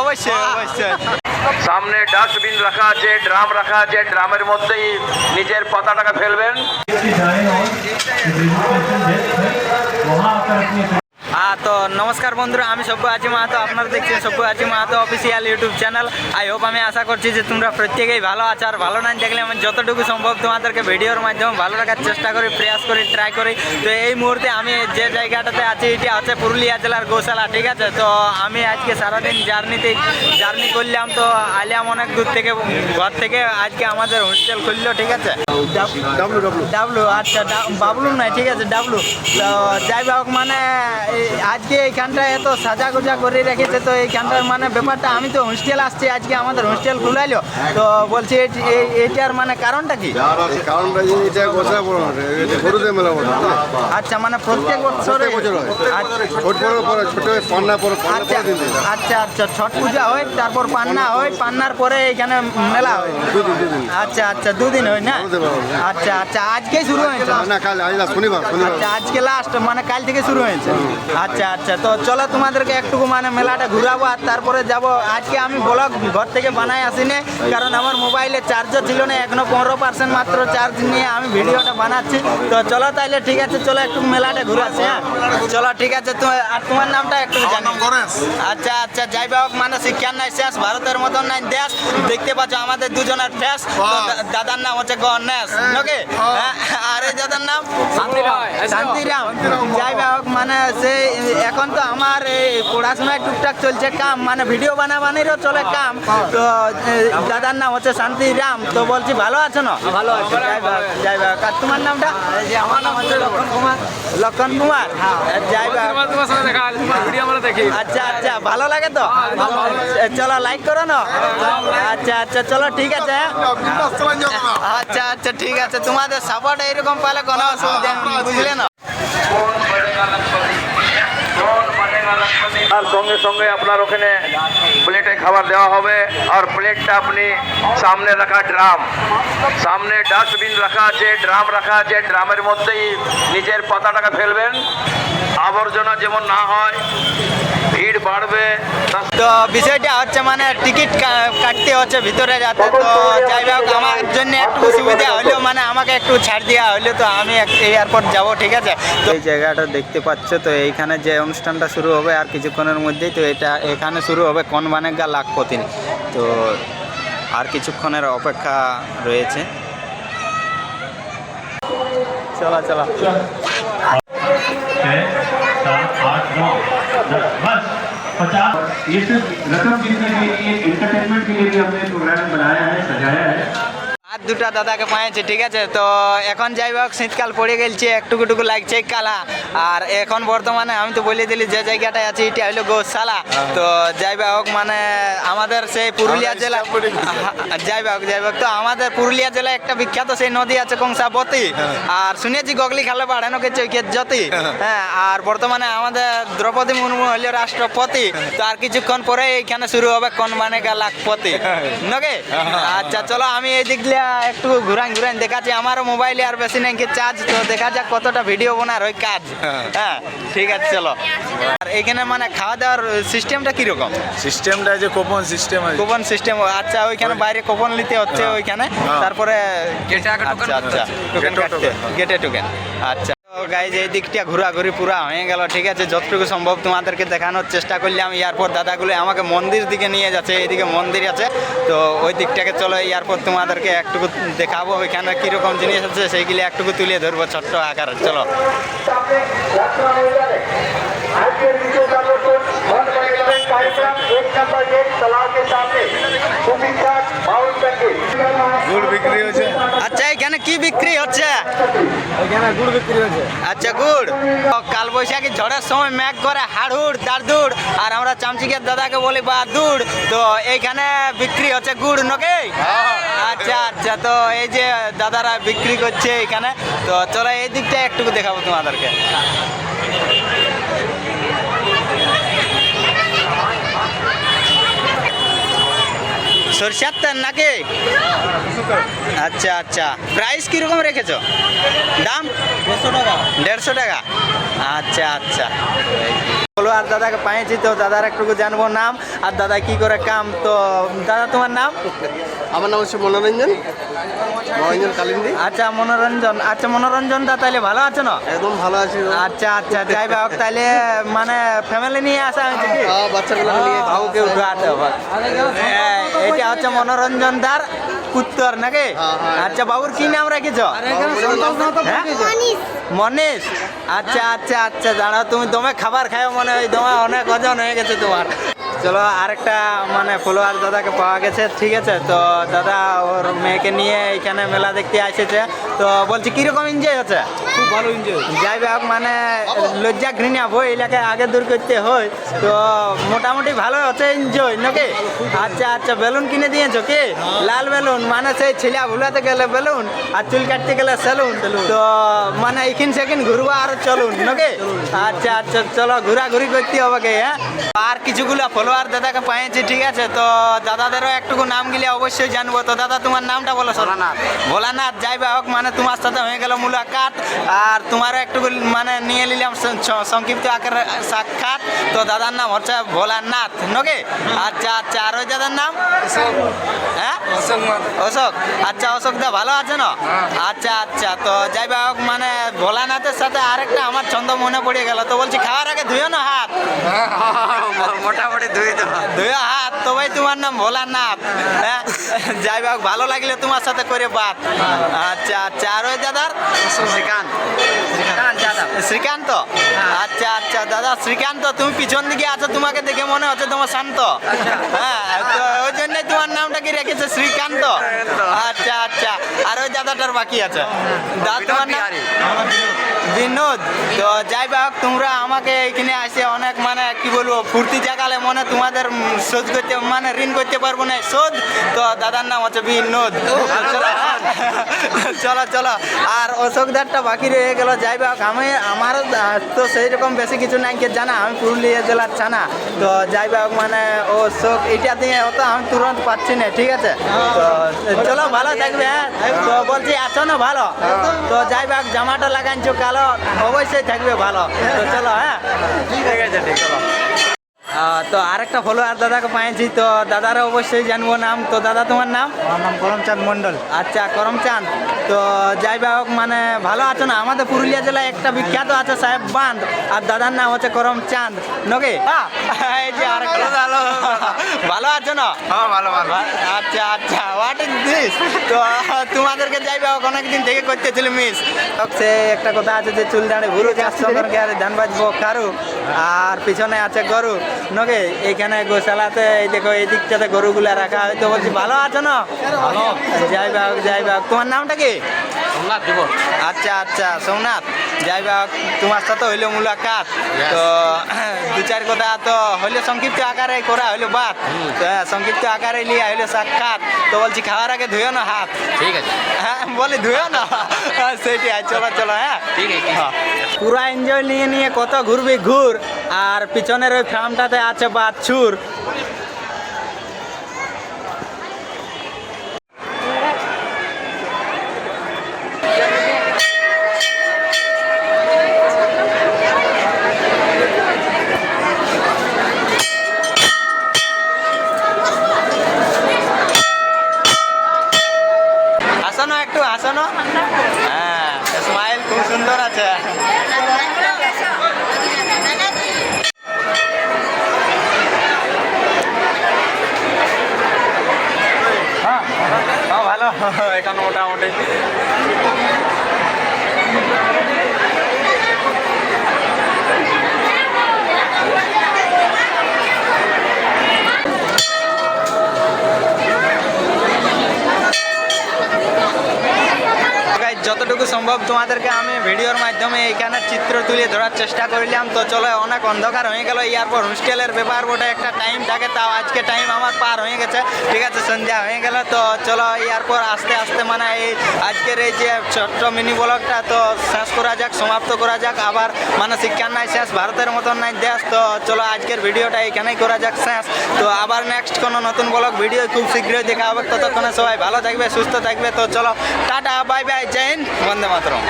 অবশ্যই অবশ্যই। সামনে ডাস্টবিন রাখা আছে, ড্রাম রাখা আছে, ড্রামের মধ্যেই নিজের পতাকাটা ফেলবেন। তো নমস্কার বন্ধুরা, আমি সব্য আছি মাহাতো, আপনারা দেখছেন সব্য আছি Mahato official YouTube channel. I hope, আমি আশা করছি যে তোমরা প্রত্যেকেই ভালো আছো। আর ভালো না দেখলে আমি যতটুকু সম্ভব তোমাদেরকে ভিডিওর মাধ্যমে ভালো রাখার চেষ্টা করি, প্রয়াস করি, ট্রাই করি। তো এই মুহূর্তে আমি যে জায়গাটাতে আছি এটা হচ্ছে পুরুলিয়া জেলার গোশালা, ঠিক আছে। তো আমি আজকে সারাদিন জার্নি করলাম, তো আইলাম অনেক দূর থেকে, ঘর থেকে। আজকে আমাদের হোস্টেল খুললো, ঠিক আছে। ডাবলু, আচ্ছা বাবলু নয়, ঠিক আছে, ডাবলু। তো যাই হোক, মানে আজকে এইখানটা এত সাজা গোজা করে রেখেছে। তো এইখানটার মানে ব্যাপারটা, আমি তো হোস্টেল আসছি, আজকে আমাদের হোস্টেল খুলাইলো। তো বলছি এইটার মানে কারণটা কি? আচ্ছা, মানে প্রত্যেক বছরে আচ্ছা আচ্ছা, ছট পূজা হয়, তারপর পান্না হয়, পান্নার পরে এইখানে মেলা হয়। আচ্ছা আচ্ছা, দুদিন হয় না? আচ্ছা আচ্ছা, আজকেই শুরু হয়েছে? আচ্ছা, আজকে লাস্ট, মানে কাল থেকে শুরু হয়েছে। আচ্ছা আচ্ছা, তো চলো তোমাদেরকে একটুকু মানে মেলাটা ঘুরাবো, আর তারপরে যাব। আজকে আমি ব্লগ ঘর থেকে বানাই আসিনি, কারণ আমার মোবাইলে চার্জও ছিল না, এখনো 15% মাত্র চার্জ নিয়ে আমি ভিডিওটা বানাচ্ছি। তো চলো তাইলে, ঠিক আছে, চলো একটু মেলাটা ঘুরাচ্ছি। হ্যাঁ চলো, ঠিক আছে। আর তোমার নামটা একটু জানি? আচ্ছা আচ্ছা, যাই হোক, মানে শিক্ষার নাই শেষ, ভারতের মতন নাই দেশ। দেখতে পাচ্ছ আমাদের দুজনের ফেস। দাদার নাম হচ্ছে গণেশ, ওকে। আর এই দাদার নাম শান্তিরাম। যাই হোক, মানে সেই এখন তো আমার এই পড়াশোনায় টুকটাক চলছে কাম, মানে ভিডিও বানাবানিরও চলে কাম। তো দাদার নাম হচ্ছে শান্তিরাম। তো বলছি, ভালো আছো না? ভালো আছো। যাই হোক, আর তোমার নামটা? আমার নাম হচ্ছে লক্ষণ কুমার। যাই হোক, আচ্ছা আচ্ছা, ভালো লাগে তো? চলো লাইক করো না? আচ্ছা আচ্ছা, চলো ঠিক আছে। আচ্ছা আচ্ছা, ঠিক আছে, তোমাদের সাপোর্ট এইরকম পালে কোনো অসুবিধা নেই, বুঝলে না? আর সঙ্গে সঙ্গে আপনার ওখানে প্লেটে খাবার দেওয়া হবে। আর প্লেটটা আপনি সামনে রাখা ড্রাম, সামনে ডাস্টবিন রাখা আছে, ড্রাম রাখা আছে, ড্রামের মধ্যেই নিজের পতাকাটা ফেলবেন। আবর্জনা যেমন না হয়, ভিড় বাড়বে। তো বিষয়টা হচ্ছে মানে টিকিট কাটতে হচ্ছে ভিতরে যাতে। তো যাই হোক, আমার জন্য একটু সুবিধা হলেও, মানে আমাকে একটু ছাড় দেওয়া হলো, তো আমি এয়ারপোর্ট যাব, ঠিক আছে। তো এই জায়গাটা দেখতে পাচ্ছ, তো এইখানে যে অনুষ্ঠানটা শুরু হবে আর কিছুক্ষণের মধ্যেই, তো এটা এখানে শুরু হবে কনবানেগা লাখপতি। তো আর কিছুক্ষণের অপেক্ষা রয়েছে। চলো চলো। 6, 7, 8, 9, 10, बस 50। ये सिर्फ रकम जीतने के लिए, एंटरटेनमेंट के लिए भी हमने प्रोग्राम बनाया है, सजाया है। আর দুটা দাদাকে পাইছি, ঠিক আছে। তো এখন যাই হোক, শীতকাল পড়ে গেছে, একটুকু লাগছে কালা। আর এখন বর্তমানে আমি তো বলে দিলি যে জায়গাটায় আছি এটা হলো গোশালা। তো যাই হোক, মানে আমাদের সেই পুরুলিয়া জেলা, যাই হোক, তো আমাদের পুরুলিয়া জেলায় একটা বিখ্যাত সেই নদী আছে কংসাবতী। আর শুনেছি গগলি খালে বাড়ানো গেছে জ্যোতি। হ্যাঁ, আর বর্তমানে আমাদের দ্রৌপদী মুর্মু হলো রাষ্ট্রপতি। তো আর কিছুক্ষণ পরে এইখানে শুরু হবে কনবানেগা লাখপতি, ওকে। আচ্ছা চলো, আমি এই দিক দিয়ে একটু ঘুরান দেখাচ্ছি। আমারও মোবাইলে আর বেশি নাই কি চার্জ, তো দেখা যাক কতটা ভিডিও বানার ওই কাজ। হ্যাঁ ঠিক আছে, চলো। আর এখানে মানে খাওয়া দাওয়ার সিস্টেমটা কিরকম? সিস্টেমটা যে কুপন সিস্টেম আছে। কুপন সিস্টেম, আচ্ছা। ওইখানে বাইরে কুপন নিতে হচ্ছে ওইখানে, তারপরে আচ্ছা আচ্ছা, টোকেন কাটতে, গেটে টোকেন। আচ্ছা গাইজ, এই দিকটা ঘোরাঘুরি পুরা হয়ে গেল, ঠিক আছে। যতটুকু সম্ভব তোমাদেরকে দেখানোর চেষ্টা করলাম। এয়ারপোর্ট দাদাগুলো আমাকে মন্দির দিকে নিয়ে যাচ্ছে, এইদিকে মন্দির আছে, তো ওই দিকটাকে চলো। এয়ারপোর্ট তোমাদেরকে একটুকু দেখাবো, ওইখানে কীরকম জিনিস আছে সেইগুলি একটুকু তুলে ধরবো ছোট্ট আকারে, চলো। গুড় বিক্রি হচ্ছে। আচ্ছা, এখানে কি বিক্রি হচ্ছে? এখানে গুড় বিক্রি হচ্ছে। আচ্ছা, গুড়। কাল বৈশাখী ঝড়ের সময় মেঘ করে হাড়ুড় দাঁড়দুড়, আর আমরা চামচিকের দাদাকে বলি বাদুড়। তো এইখানে বিক্রি হচ্ছে গুড়, নকে? আচ্ছা আচ্ছা, তো এই যে দাদারা বিক্রি করছে এখানে। তো চলো এই দিকটা একটু দেখাবো তোমাদেরকে। সরষের তেল নাকি? আচ্ছা আচ্ছা, প্রাইস কীরকম রেখেছো? দাম 150 টাকা। আচ্ছা আচ্ছা, বলো। আর দাদাকে পাইছি তো দাদার একটু জানবো নাম আর দাদা কি করে কাম। তো দাদা তোমার নাম? আমার নাম হচ্ছে মনোরঞ্জন কালিন্দি। আচ্ছা মনোরঞ্জন, আচ্ছা মনোরঞ্জন দা, তাইলে ভালো আছো না? একদম ভালো আছি। আচ্ছা আচ্ছা, যাই হোক তাইলে মানে ফ্যামিলি নিয়ে আসা হয়েছে কি? বাচ্চাগুলো নিয়ে কাউকে এটা হচ্ছে মনোরঞ্জন দার উত্তর নাকি? আচ্ছা, বাবুর কি নাম রেখেছ? হ্যাঁ? মনীষ। আচ্ছা আচ্ছা আচ্ছা, দাঁড়াও, তুমি দমে খাবার খাও মনে হয়, দমে অনেক ওজন হয়ে গেছে তোমার। চলো, আরেকটা মানে ফলোয়ার দাদাকে পাওয়া গেছে, ঠিক আছে। তো দাদা ওর মেয়েকে নিয়ে এখানে মেলা দেখতে এসেছে। তো বলছি কিরকম এনজয় হচ্ছে? খুব ভালো এনজয়। যাই হোক, মানে লজ্জা ঘৃণা বই এলাকায় আগে দূর করতে হয়। তো মোটামুটি ভালো হচ্ছে এনজয় নাকি? আচ্ছা আচ্ছা, বেলুন কিনে দিয়েছো কি? লাল বেলুন, মানে সেই ছেলে ভুলাতে গেলে বেলুন আর চুল কাটতে গেলে সেলুন। তো মানে এইখিন সেখিন ঘুরবো আর চলুন নাকি? আচ্ছা আচ্ছা, চলো ঘোরাঘুরি করতে হবে কি? হ্যাঁ, আর কিছুগুলো ফলোয়ার দাদাকে পাইছি, ঠিক আছে। তো দাদাদেরও একটুকু নাম গিলে অবশ্যই জানবো। তো দাদা তোমার নামটা বলো। ভোলানাথ। ভোলানাথ, যাই হোক, মানে তোমার সাথে হয়ে গেল মুলাকাত, আর তোমারও একটুকু মানে নিয়ে নিলাম সংক্ষিপ্ত আকারে সাক্ষাৎ। তো দাদার নাম হচ্ছে ভোলানাথ নাকি? আচ্ছা আচ্ছা, আর ওই দাদার নাম? হ্যাঁ, অশোক। আচ্ছা, অশোক দা ভালো আছে না? আচ্ছা আচ্ছা, তো যাই হোক, মানে ভোলানাথের সাথে আরেকটা আমার ছন্দ মনে পড়ে গেল। তো বলছি খাওয়ার আগে ধুয়েও না হাত? মোটামুটি ধুয়ে হাত। তো ভাই তোমার নাম ভোলানাথ। হ্যাঁ, যাই হোক, ভালো লাগলে তোমার সাথে করে বাত। আচ্ছা আচ্ছা, আর ওই দাদার? শ্রীকান্ত। আচ্ছা আচ্ছা দাদা, শ্রীকান্ত, তুমি পিছন দিকে আছো, তোমাকে দেখে মনে হচ্ছে তোমার শান্ত। হ্যাঁ, তো ওই জন্যই তোমার নামটা কি রেখেছে শ্রীকান্ত। আচ্ছা আচ্ছা, আর ওই দাদাটার বাকি আছে? দাদা তোমার নাম? বিনোদ। তো যাই হোক, তোমরা আমাকে এখানে আসে অনেক মানে কি বলবো ফুর্তি জাগালে, মনে তোমাদের শোধ করতে মানে ঋণ করতে পারবো না শোধ। তো দাদার নাম হচ্ছে বিনোদ। চলো চলো, আর অশোকদারটা বাকি রয়ে গেল। যাই হোক, আমারও তো সেই রকম বেশি কিছু নাই কে জানা, আমি পুরুলিয়া জেলার ছানা। তো যাই হোক, মানে অশোক এটা দিয়ে হতো আমি তুরন্ত পাচ্ছি না, ঠিক আছে। তো চলো, ভালো থাকবে। হ্যাঁ, তো বলছি আছো না ভালো? তো যাই হোক, জামাটা লাগাইছো কালো, অবশ্যই থাকবে ভালো। তো চলো, হ্যাঁ ঠিক আছে, ঠিক চলো। তো আরেকটা ফলোয়ার দাদাকে পাইছি, তো দাদারও অবশ্যই জানবো নাম। তো দাদা তোমার নাম? আমার নাম করমচাঁদ মন্ডল। আচ্ছা, করমচাঁদ। তো যাই হোক, মানে ভালো আছো না? আমাদের পুরুলিয়া জেলায় একটা বিখ্যাত আছে সাহেব বাঁধ, আর দাদার নাম হচ্ছে করমচাঁদ নাকি? এই যে আরেকটা। ভালো আছো না? হ্যাঁ, ভালো ভালো। আচ্ছা আচ্ছা, হোয়াট ইজ দিস? তো তোমাদেরকে যাই হোক অনেকদিন থেকে করতেছিল মিস। সে একটা কথা আছে যে চুল দাঁড়ে ঘুরু চাষ সম্পর্কে আর ধান বাজবো কারু, আর পিছনে আছে গরু নাকি? এইখানে গোশালাতে এই দেখো এই দিকটাতে গরুগুলা রাখা হয়। তো বলছি ভালো আছো না? ভালো। যাই হোক, যাই হোক, তোমার নামটা কি? সোমনাথ দেব। আচ্ছা আচ্ছা, সোমনাথ। যাই হোক, তোমার সাথে হইলো মুলাকাত। তো দু চার কথা তো হইলো সংক্ষিপ্ত আকারে করা হইলো বাত। তো সংক্ষিপ্ত আকারে লিয়া হইলো সাক্ষাৎ। তো বলছি খাওয়ার আগে ধুয়েও না হাত? ঠিক আছে। হ্যাঁ, বলি ধুয়েও না। সেটাই, চলো চলো। হ্যাঁ, ঠিক আছে। পুরা এনজয় নিয়ে নিয়ে কত ঘুরবি ঘুর, আর পিছনের ওই ফার্মটাতে আছে বাছুর। হাসানো একটু, হাসানো। হ্যাঁ, স্মাইল খুব সুন্দর আছে। হ্যাঁ হ্যাঁ, ভালো এখন মোটামুটি। যতটুকু সম্ভব তোমাদেরকে আমি ভিডিওর মাধ্যমে মাধ্যমে এখানে চিত্র তুলে ধরার চেষ্টা করলাম। তো চলো অনেক অন্ধকার হয়ে গেল, এরপর হোস্টেলের ব্যাপার বটে একটা টাইম থাকে, তাও আজকে টাইম আমার পার হয়ে গেছে, ঠিক আছে, সন্ধ্যা হয়ে গেল। তো চলো এরপর আস্তে আস্তে মানে এই আজকের এই যে ছোট্ট মিনি ব্লগটা তো শেষ করা যাক, সমাপ্ত করা যাক। আবার মানে শিক্ষার নাই শেষ, ভারতের মতন নাই দেশ। তো চলো আজকের ভিডিওটা এখানেই করা যাক শেষ। তো আবার নেক্সট কোনো নতুন ব্লগ ভিডিও খুব শীঘ্রই দেখা হবে। ততক্ষণে সবাই ভালো থাকবে, সুস্থ থাকবে। তো চলো টাটা, বাই বাই, জয় হিন্দ, বন্দে মাতরম।